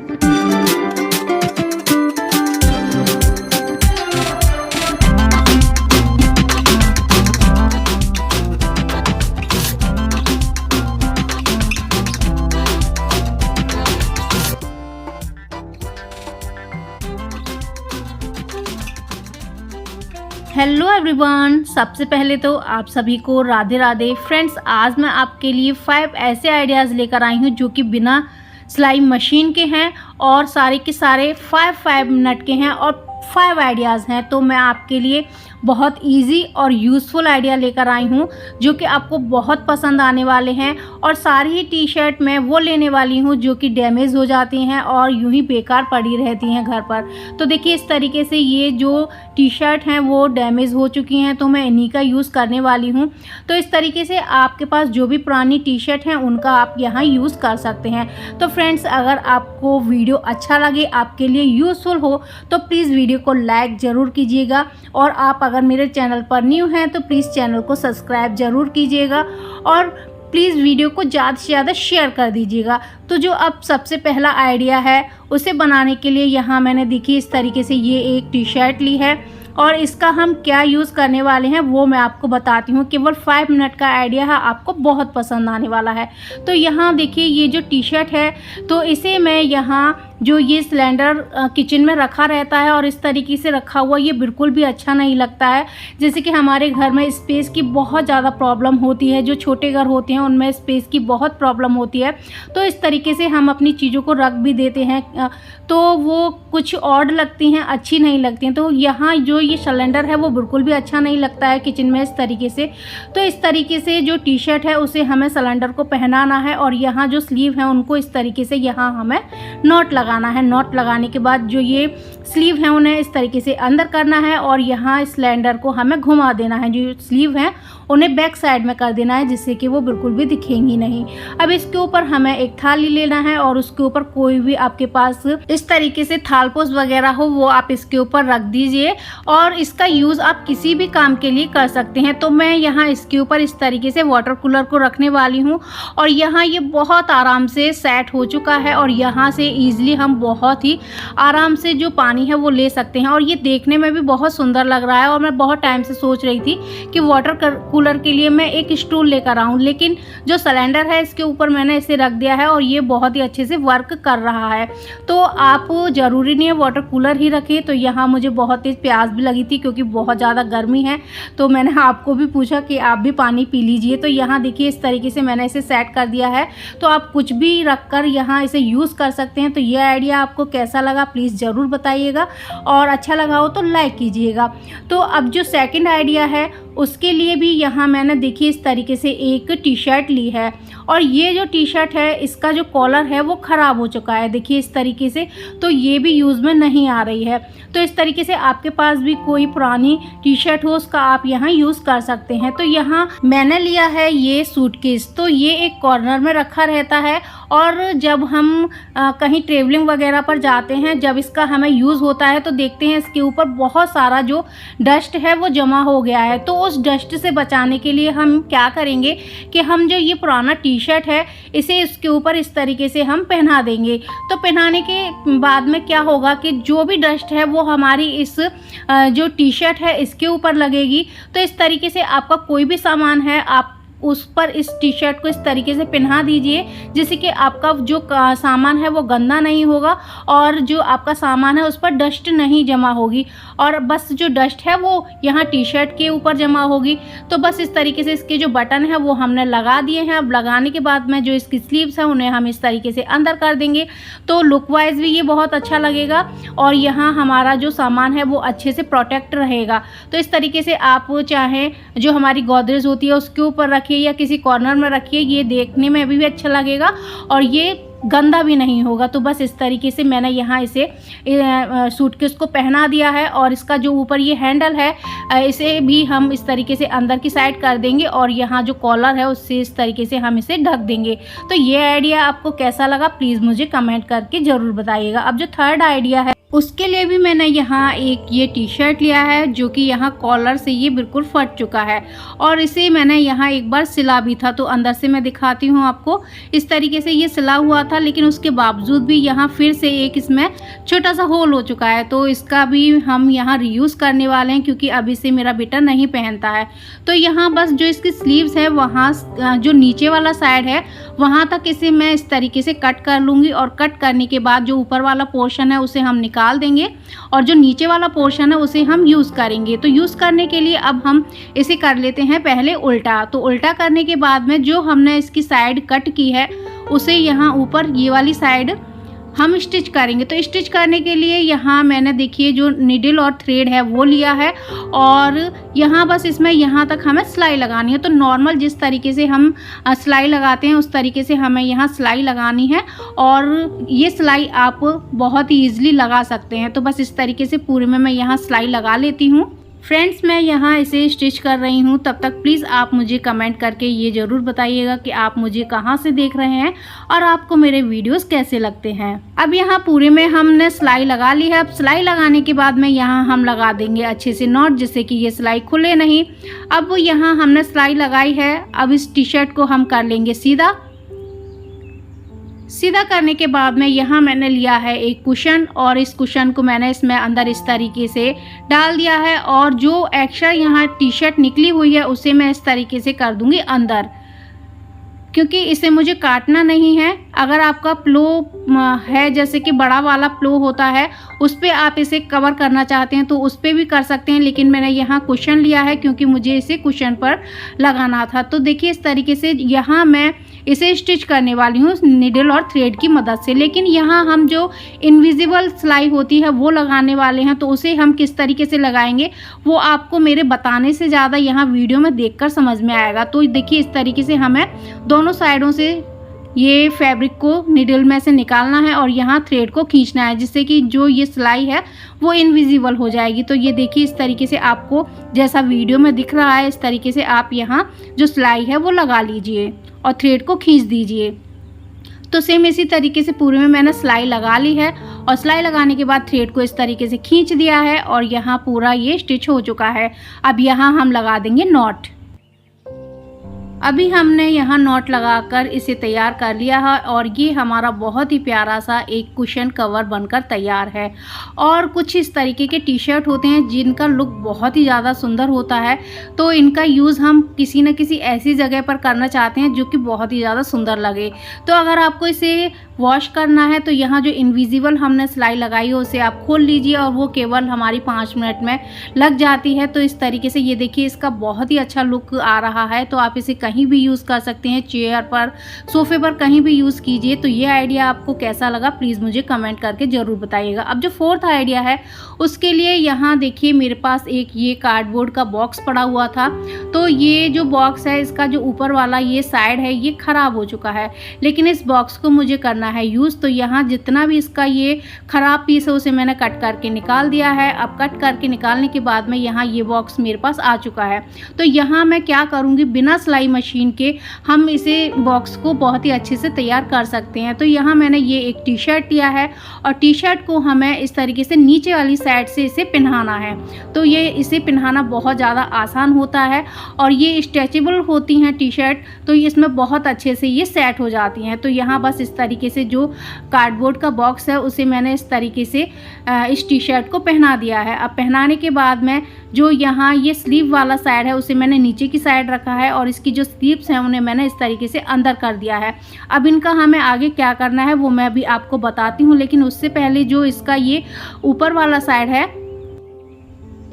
Hello everyone, सबसे पहले तो आप सभी को राधे राधे। फ्रेंड्स, आज मैं आपके लिए 5 ऐसे आइडियाज़ लेकर आई हूँ जो कि बिना सिलाई मशीन के हैं और सारे के सारे 5 मिनट के हैं और 5 आइडियाज़ हैं। तो मैं आपके लिए बहुत इजी और यूज़फुल आइडिया लेकर आई हूँ जो कि आपको बहुत पसंद आने वाले हैं। और सारी ही टी शर्ट मैं वो लेने वाली हूँ जो कि डैमेज हो जाती हैं और यूं ही बेकार पड़ी रहती हैं घर पर। तो देखिए, इस तरीके से ये जो टी शर्ट हैं वो डैमेज हो चुकी हैं, तो मैं इन्हीं का यूज़ करने वाली हूँ। तो इस तरीके से आपके पास जो भी पुरानी टी शर्ट हैं उनका आप यहाँ यूज़ कर सकते हैं। तो फ्रेंड्स, अगर आपको वीडियो अच्छा लगे, आपके लिए यूज़फुल हो, तो प्लीज़ वीडियो को लाइक ज़रूर कीजिएगा। और आप अगर मेरे चैनल पर न्यू हैं तो प्लीज़ चैनल को सब्सक्राइब ज़रूर कीजिएगा और प्लीज़ वीडियो को ज़्यादा से ज़्यादा शेयर कर दीजिएगा। तो जो अब सबसे पहला आइडिया है उसे बनाने के लिए यहाँ मैंने देखिए इस तरीके से ये एक टी शर्ट ली है और इसका हम क्या यूज़ करने वाले हैं वो मैं आपको बताती हूँ। केवल 5 मिनट का आइडिया है, आपको बहुत पसंद आने वाला है। तो यहाँ देखिए, ये जो टी शर्ट है तो इसे मैं यहाँ जो ये सिलेंडर किचन में रखा रहता है और इस तरीके से रखा हुआ ये बिल्कुल भी अच्छा नहीं लगता है। जैसे कि हमारे घर में स्पेस की बहुत ज़्यादा प्रॉब्लम होती है, जो छोटे घर होते हैं उनमें स्पेस की बहुत प्रॉब्लम होती है। तो इस तरीके से हम अपनी चीज़ों को रख भी देते हैं तो वो कुछ ऑड लगती हैं, अच्छी नहीं लगती हैं। तो यहाँ जो ये सिलेंडर है वो बिल्कुल भी अच्छा नहीं लगता है किचन में इस तरीके से। तो इस तरीके से जो टी शर्ट है उसे हमें सिलेंडर को पहनाना है और यहाँ जो स्लीव है उनको इस तरीके से यहाँ हमें नॉट लगाना है। नॉट लगाने के बाद जो ये स्लीव है उन्हें इस तरीके से अंदर करना है और यहाँ सिलेंडर को हमें घुमा देना है। जो स्लीव है उन्हें बैक साइड में कर देना है जिससे कि वो बिल्कुल भी दिखेंगी नहीं। अब इसके ऊपर हमें एक थाली लेना है और उसके ऊपर कोई भी आपके पास इस तरीके से थालपोस वगैरह हो वो आप इसके ऊपर रख दीजिए और इसका यूज़ आप किसी भी काम के लिए कर सकते हैं। तो मैं यहाँ इसके ऊपर इस तरीके से वाटर कूलर को रखने वाली हूँ और यहाँ ये बहुत आराम से सेट हो चुका है और यहाँ से ईजिली हम बहुत ही आराम से जो पानी है वो ले सकते हैं। और ये देखने में भी बहुत सुंदर लग रहा है और मैं बहुत टाइम से सोच रही थी कि वाटर कूलर के लिए मैं एक स्टूल लेकर आऊँ, लेकिन जो सिलेंडर है इसके ऊपर मैंने इसे रख दिया है और ये बहुत ही अच्छे से वर्क कर रहा है। तो आप ज़रूरी नहीं है वाटर कूलर ही रखें। तो यहाँ मुझे बहुत तेज़ प्यास भी लगी थी क्योंकि बहुत ज़्यादा गर्मी है, तो मैंने आपको भी पूछा कि आप भी पानी पी लीजिए। तो यहाँ देखिए इस तरीके से मैंने इसे सेट कर दिया है। तो आप कुछ भी रख कर यहाँ इसे यूज़ कर सकते हैं। तो ये आइडिया आपको कैसा लगा प्लीज़ ज़रूर बताइएगा और अच्छा लगा हो तो लाइक कीजिएगा। तो अब जो सेकंड आइडिया है उसके लिए भी यहाँ मैंने देखिए इस तरीके से एक टी शर्ट ली है और ये जो टी शर्ट है इसका जो कॉलर है वो ख़राब हो चुका है देखिए इस तरीके से। तो ये भी यूज़ में नहीं आ रही है। तो इस तरीके से आपके पास भी कोई पुरानी टी शर्ट हो उसका आप यहाँ यूज़ कर सकते हैं। तो यहाँ मैंने लिया है ये सूटकेस। तो ये एक कॉर्नर में रखा रहता है और जब हम कहीं ट्रेवलिंग वगैरह पर जाते हैं, जब इसका हमें यूज़ होता है तो देखते हैं इसके ऊपर बहुत सारा जो डस्ट है वो जमा हो गया है। तो उस डस्ट से बचाने के लिए हम क्या करेंगे कि हम जो ये पुराना टी शर्ट है इसे इसके ऊपर इस तरीके से हम पहना देंगे। तो पहनाने के बाद में क्या होगा कि जो भी डस्ट है वो हमारी इस जो टी शर्ट है इसके ऊपर लगेगी। तो इस तरीके से आपका कोई भी सामान है आप उस पर इस टी शर्ट को इस तरीके से पहना दीजिए जिससे कि आपका जो सामान है वो गंदा नहीं होगा और जो आपका सामान है उस पर डस्ट नहीं जमा होगी और बस जो डस्ट है वो यहाँ टी शर्ट के ऊपर जमा होगी। तो बस इस तरीके से इसके जो बटन है वो हमने लगा दिए हैं। अब लगाने के बाद में जो इसकी स्लीव्स हैं उन्हें हम इस तरीके से अंदर कर देंगे। तो लुक वाइज भी ये बहुत अच्छा लगेगा और यहाँ हमारा जो सामान है वो अच्छे से प्रोटेक्ट रहेगा। तो इस तरीके से आप चाहें जो हमारी गोदरेज होती है उसके ऊपर रखिए या किसी कॉर्नर में रखिए, ये देखने में भी अच्छा लगेगा और ये गंदा भी नहीं होगा। तो बस इस तरीके से मैंने यहाँ इसे सूटकेस को पहना दिया है और इसका जो ऊपर ये हैंडल है इसे भी हम इस तरीके से अंदर की साइड कर देंगे और यहाँ जो कॉलर है उससे इस तरीके से हम इसे ढक देंगे। तो ये आइडिया आपको कैसा लगा प्लीज़ मुझे कमेंट करके ज़रूर बताइएगा। अब जो थर्ड आइडिया है उसके लिए भी मैंने यहाँ एक ये टी शर्ट लिया है जो कि यहाँ कॉलर से ये बिल्कुल फट चुका है और इसे मैंने यहाँ एक बार सिला भी था। तो अंदर से मैं दिखाती हूँ आपको। इस तरीके से ये सिला हुआ था, लेकिन उसके बावजूद भी यहाँ फिर से एक इसमें छोटा सा होल हो चुका है। तो इसका भी हम यहाँ रीयूज़ करने वाले हैं, क्योंकि अभी से मेरा बेटा नहीं पहनता है। तो यहाँ बस जो इसकी स्लीव्स है, वहाँ जो नीचे वाला साइड है वहाँ तक इसे मैं इस तरीके से कट कर लूँगी और कट करने के बाद जो ऊपर वाला पोर्शन है उसे हम निकाल देंगे और जो नीचे वाला पोर्शन है उसे हम यूज़ करेंगे। तो यूज़ करने के लिए अब हम इसे कर लेते हैं पहले उल्टा। तो उल्टा करने के बाद में जो हमने इसकी साइड कट की है उसे यहाँ ऊपर ये वाली साइड हम स्टिच करेंगे। तो स्टिच करने के लिए यहाँ मैंने देखिए जो नीडल और थ्रेड है वो लिया है और यहाँ बस इसमें यहाँ तक हमें सिलाई लगानी है। तो नॉर्मल जिस तरीके से हम सिलाई लगाते हैं उस तरीके से हमें यहाँ सिलाई लगानी है और ये सिलाई आप बहुत ही ईजिली लगा सकते हैं। तो बस इस तरीके से पूरे में मैं यहाँ सिलाई लगा लेती हूँ। फ्रेंड्स, मैं यहाँ इसे स्टिच कर रही हूँ, तब तक प्लीज़ आप मुझे कमेंट करके ये ज़रूर बताइएगा कि आप मुझे कहाँ से देख रहे हैं और आपको मेरे वीडियोस कैसे लगते हैं। अब यहाँ पूरे में हमने सिलाई लगा ली है। अब सिलाई लगाने के बाद में यहाँ हम लगा देंगे अच्छे से नॉट, जिससे कि ये सिलाई खुले नहीं। अब यहाँ हमने सिलाई लगाई है। अब इस टी शर्ट को हम कर लेंगे सीधा करने के बाद में यहाँ मैंने लिया है एक कुशन और इस कुशन को मैंने इसमें अंदर इस तरीके से डाल दिया है और जो एक्स्ट्रा यहाँ टी शर्ट निकली हुई है उसे मैं इस तरीके से कर दूंगी अंदर, क्योंकि इसे मुझे काटना नहीं है। अगर आपका प्लो है, जैसे कि बड़ा वाला प्लो होता है, उस पर आप इसे कवर करना चाहते हैं तो उस पर भी कर सकते हैं, लेकिन मैंने यहाँ कुशन लिया है क्योंकि मुझे इसे कुशन पर लगाना था। तो देखिए इस तरीके से यहाँ मैं इसे स्टिच करने वाली हूँ नीडल और थ्रेड की मदद से। लेकिन यहाँ हम जो इनविजिबल सिलाई होती है वो लगाने वाले हैं, तो उसे हम किस तरीके से लगाएंगे वो आपको मेरे बताने से ज़्यादा यहाँ वीडियो में देखकर समझ में आएगा। तो देखिए इस तरीके से हमें दोनों साइडों से ये फैब्रिक को नीडल में से निकालना है और यहाँ थ्रेड को खींचना है, जिससे कि जो ये सिलाई है वो इनविजिबल हो जाएगी। तो ये देखिए इस तरीके से आपको जैसा वीडियो में दिख रहा है इस तरीके से आप यहाँ जो सिलाई है वो लगा लीजिए और थ्रेड को खींच दीजिए। तो सेम इसी तरीके से पूरे में मैंने सिलाई लगा ली है और सिलाई लगाने के बाद थ्रेड को इस तरीके से खींच दिया है और यहाँ पूरा ये स्टिच हो चुका है। अब यहाँ हम लगा देंगे नॉट। अभी हमने यहाँ नॉट लगाकर इसे तैयार कर लिया है और ये हमारा बहुत ही प्यारा सा एक कुशन कवर बनकर तैयार है। और कुछ इस तरीके के टी शर्ट होते हैं जिनका लुक बहुत ही ज़्यादा सुंदर होता है, तो इनका यूज़ हम किसी न किसी ऐसी जगह पर करना चाहते हैं जो कि बहुत ही ज़्यादा सुंदर लगे। तो अगर आपको इसे वॉश करना है तो यहाँ जो इनविजिबल हमने सिलाई लगाई है उसे आप खोल लीजिए और वो केवल हमारी 5 मिनट में लग जाती है। तो इस तरीके से ये देखिए इसका बहुत ही अच्छा लुक आ रहा है। तो आप इसे कहीं भी यूज़ कर सकते हैं, चेयर पर, सोफे पर, कहीं भी यूज़ कीजिए। तो ये आइडिया आपको कैसा लगा प्लीज़ मुझे कमेंट करके ज़रूर बताइएगा। अब जो 4th आइडिया है उसके लिए यहाँ देखिए मेरे पास एक ये कार्डबोर्ड का बॉक्स पड़ा हुआ था। तो ये जो बॉक्स है इसका जो ऊपर वाला ये साइड है ये ख़राब हो चुका है, लेकिन इस बॉक्स को मुझे करना है यूज़। तो यहाँ जितना भी इसका ये ख़राब पीस है उसे मैंने कट करके निकाल दिया है। अब कट करके निकालने के बाद में यहाँ ये बॉक्स मेरे पास आ चुका है। तो यहाँ मैं क्या करूँगी, बिना सिलाई मशीन के हम इसे बॉक्स को बहुत ही अच्छे से तैयार कर सकते हैं। तो यहाँ मैंने ये एक टी शर्ट लिया है और टी शर्ट को हमें इस तरीके से नीचे वाली साइड से इसे पहनाना है। तो ये इसे पहनाना बहुत ज़्यादा आसान होता है और ये स्ट्रेचेबल होती हैं टी शर्ट, तो इसमें बहुत अच्छे से ये सेट हो जाती हैं। तो यहाँ बस इस तरीके से जो कार्डबोर्ड का बॉक्स है उसे मैंने इस तरीके से इस टी शर्ट को पहना दिया है। अब पहनाने के बाद में जो यहाँ ये स्लीव वाला साइड है उसे मैंने नीचे की साइड रखा है और इसकी जो स्लीव्स हैं उन्हें मैंने इस तरीके से अंदर कर दिया है। अब इनका हमें आगे क्या करना है वो मैं अभी आपको बताती हूँ, लेकिन उससे पहले जो इसका ये ऊपर वाला साइड है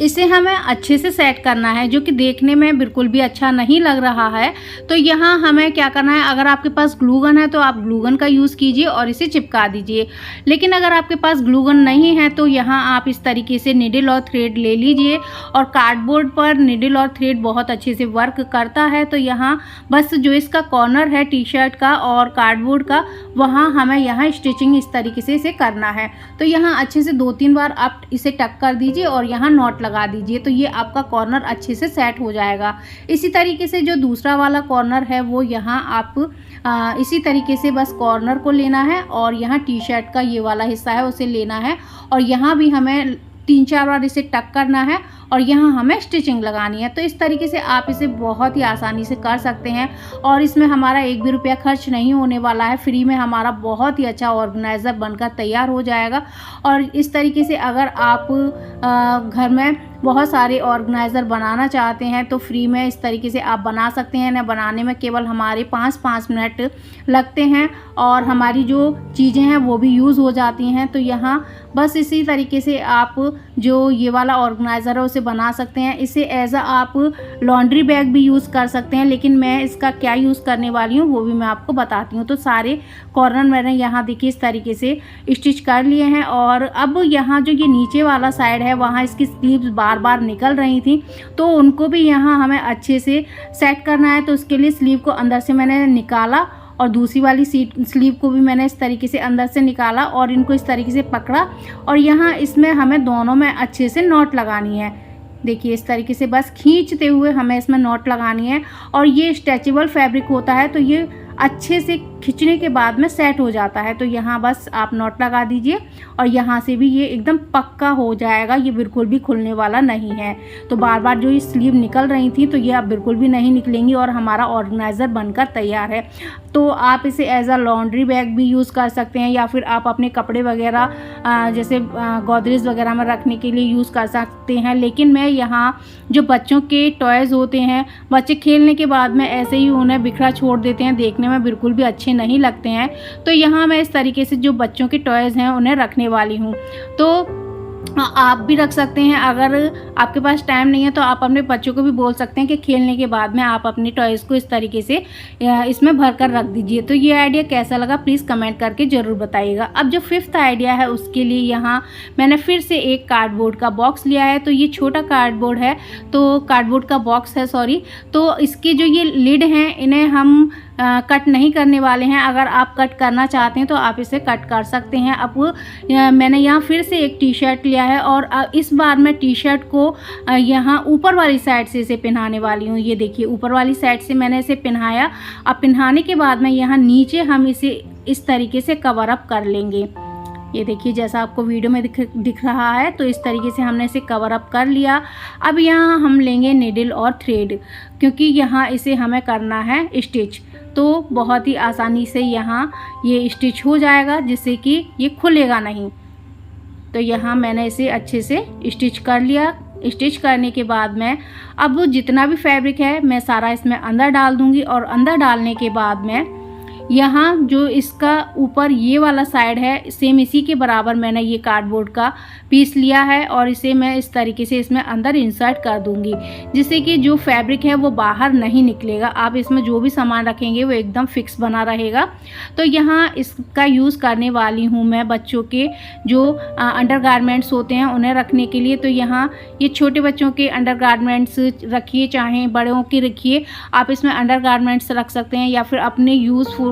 इसे हमें अच्छे से सेट करना है, जो कि देखने में बिल्कुल भी अच्छा नहीं लग रहा है। तो यहाँ हमें क्या करना है, अगर आपके पास ग्लू गन है तो आप ग्लू गन का यूज़ कीजिए और इसे चिपका दीजिए। लेकिन अगर आपके पास ग्लू गन नहीं है तो यहाँ आप इस तरीके से नीडल और थ्रेड ले लीजिए और कार्डबोर्ड पर नीडल और थ्रेड बहुत अच्छे से वर्क करता है। तो यहाँ बस जो इसका कॉर्नर है टी शर्ट का और कार्डबोर्ड का, वहाँ हमें यहाँ स्टिचिंग इस तरीके से इसे करना है। तो यहाँ अच्छे से 2-3 बार आप इसे टक कर दीजिए और यहाँ नॉट लगा दीजिए, तो ये आपका कॉर्नर अच्छे से सेट हो जाएगा। इसी तरीके से जो दूसरा वाला कॉर्नर है वो यहाँ आप इसी तरीके से बस कॉर्नर को लेना है और यहाँ टी शर्ट का ये वाला हिस्सा है उसे लेना है और यहाँ भी हमें 3-4 बार इसे टक करना है और यहाँ हमें स्टिचिंग लगानी है। तो इस तरीके से आप इसे बहुत ही आसानी से कर सकते हैं और इसमें हमारा 1 भी रुपया खर्च नहीं होने वाला है। फ्री में हमारा बहुत ही अच्छा ऑर्गेनाइज़र बनकर तैयार हो जाएगा। और इस तरीके से अगर आप घर में बहुत सारे ऑर्गेनाइज़र बनाना चाहते हैं तो फ्री में इस तरीके से आप बना सकते हैं। ना बनाने में केवल हमारे 5 मिनट लगते हैं और हमारी जो चीज़ें हैं वो भी यूज़ हो जाती हैं। तो यहाँ बस इसी तरीके से आप जो ये वाला ऑर्गेनाइज़र है उसे बना सकते हैं। इसे एज अ आप लॉन्ड्री बैग भी यूज़ कर सकते हैं, लेकिन मैं इसका क्या यूज़ करने वाली हूँ वो भी मैं आपको बताती हूँ। तो सारे कॉर्नर मैंने यहाँ देखिए इस तरीके से स्टिच कर लिए हैं और अब यहाँ जो ये नीचे वाला साइड है वहाँ इसकी स्लीव्स बार बार निकल रही थी, तो उनको भी यहाँ हमें अच्छे से सेट करना है। तो उसके लिए स्लीव को अंदर से मैंने निकाला और दूसरी वाली स्लीव को भी मैंने इस तरीके से अंदर से निकाला और इनको इस तरीके से पकड़ा और यहाँ इसमें हमें दोनों में अच्छे से नॉट लगानी है। देखिए इस तरीके से बस खींचते हुए हमें इसमें नॉट लगानी है और ये स्ट्रेचेबल फैब्रिक होता है तो ये अच्छे से खींचने के बाद में सेट हो जाता है। तो यहाँ बस आप नॉट लगा दीजिए और यहाँ से भी ये एकदम पक्का हो जाएगा, ये बिल्कुल भी खुलने वाला नहीं है। तो बार बार जो ये स्लीव निकल रही थी तो ये अब बिल्कुल भी नहीं निकलेंगी और हमारा ऑर्गेनाइज़र बनकर तैयार है। तो आप इसे एज अ लॉन्ड्री बैग भी यूज़ कर सकते हैं या फिर आप अपने कपड़े वगैरह जैसे गोदरेज वगैरह में रखने के लिए यूज़ कर सकते हैं। लेकिन मैं यहाँ जो बच्चों के टॉयज़ होते हैं, बच्चे खेलने के बाद में ऐसे ही उन्हें बिखरा छोड़ देते हैं, देखने में बिल्कुल भी अच्छे नहीं लगते हैं। तो यहाँ मैं इस तरीके से जो बच्चों के टॉयज़ हैं उन्हें रखने वाली हूँ। तो आप भी रख सकते हैं। अगर आपके पास टाइम नहीं है तो आप अपने बच्चों को भी बोल सकते हैं कि खेलने के बाद में आप अपने टॉयज़ को इस तरीके से इसमें भर कर रख दीजिए। तो ये आइडिया कैसा लगा प्लीज़ कमेंट करके ज़रूर बताइएगा। अब जो 5th आइडिया है उसके लिए यहाँ मैंने फिर से एक कार्डबोर्ड का बॉक्स लिया है। तो ये छोटा कार्डबोर्ड है, तो कार्डबोर्ड का बॉक्स है सॉरी। तो इसके जो ये लिड हैं इन्हें हम कट नहीं करने वाले हैं। अगर आप कट करना चाहते हैं तो आप इसे कट कर सकते हैं। अब मैंने यहाँ फिर से एक टी शर्ट लिया है और इस बार मैं टी शर्ट को यहाँ ऊपर वाली साइड से इसे पहनाने वाली हूँ। ये देखिए ऊपर वाली साइड से मैंने इसे पहनाया। अब पहनाने के बाद में यहाँ नीचे हम इसे इस तरीके से कवर अप कर लेंगे। ये देखिए जैसा आपको वीडियो में दिख रहा है, तो इस तरीके से हमने इसे कवर अप कर लिया। अब यहाँ हम लेंगे नीडल और थ्रेड, क्योंकि यहाँ इसे हमें करना है स्टिच। तो बहुत ही आसानी से यहाँ ये स्टिच हो जाएगा जिससे कि ये खुलेगा नहीं। तो यहाँ मैंने इसे अच्छे से स्टिच कर लिया। स्टिच करने के बाद में अब जितना भी फैब्रिक है मैं सारा इसमें अंदर डाल दूँगी और अंदर डालने के बाद में यहाँ जो इसका ऊपर ये वाला साइड है सेम इसी के बराबर मैंने ये कार्डबोर्ड का पीस लिया है और इसे मैं इस तरीके से इसमें अंदर इंसर्ट कर दूंगी, जिससे कि जो फैब्रिक है वो बाहर नहीं निकलेगा। आप इसमें जो भी सामान रखेंगे वो एकदम फिक्स बना रहेगा। तो यहाँ इसका यूज़ करने वाली हूँ मैं बच्चों के जो अंडरगारमेंट्स होते हैं उन्हें रखने के लिए। तो यहाँ ये छोटे बच्चों के अंडरगारमेंट्स रखिए चाहे बड़ों के रखिए, आप इसमें अंडरगारमेंट्स रख सकते हैं या फिर अपने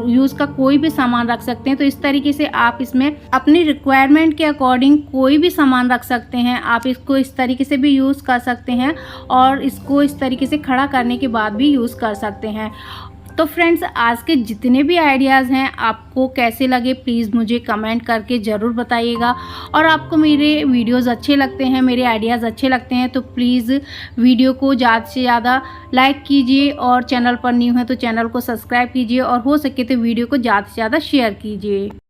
यूज़ का कोई भी सामान रख सकते हैं। तो इस तरीके से आप इसमें अपनी रिक्वायरमेंट के अकॉर्डिंग कोई भी सामान रख सकते हैं। आप इसको इस तरीके से भी यूज़ कर सकते हैं और इसको इस तरीके से खड़ा करने के बाद भी यूज़ कर सकते हैं। तो फ्रेंड्स आज के जितने भी आइडियाज़ हैं आपको कैसे लगे प्लीज़ मुझे कमेंट करके ज़रूर बताइएगा। और आपको मेरे वीडियोज़ अच्छे लगते हैं, मेरे आइडियाज़ अच्छे लगते हैं तो प्लीज़ वीडियो को ज़्यादा से ज़्यादा लाइक कीजिए और चैनल पर न्यू है तो चैनल को सब्सक्राइब कीजिए और हो सके तो वीडियो को ज़्यादा से ज़्यादा शेयर कीजिए।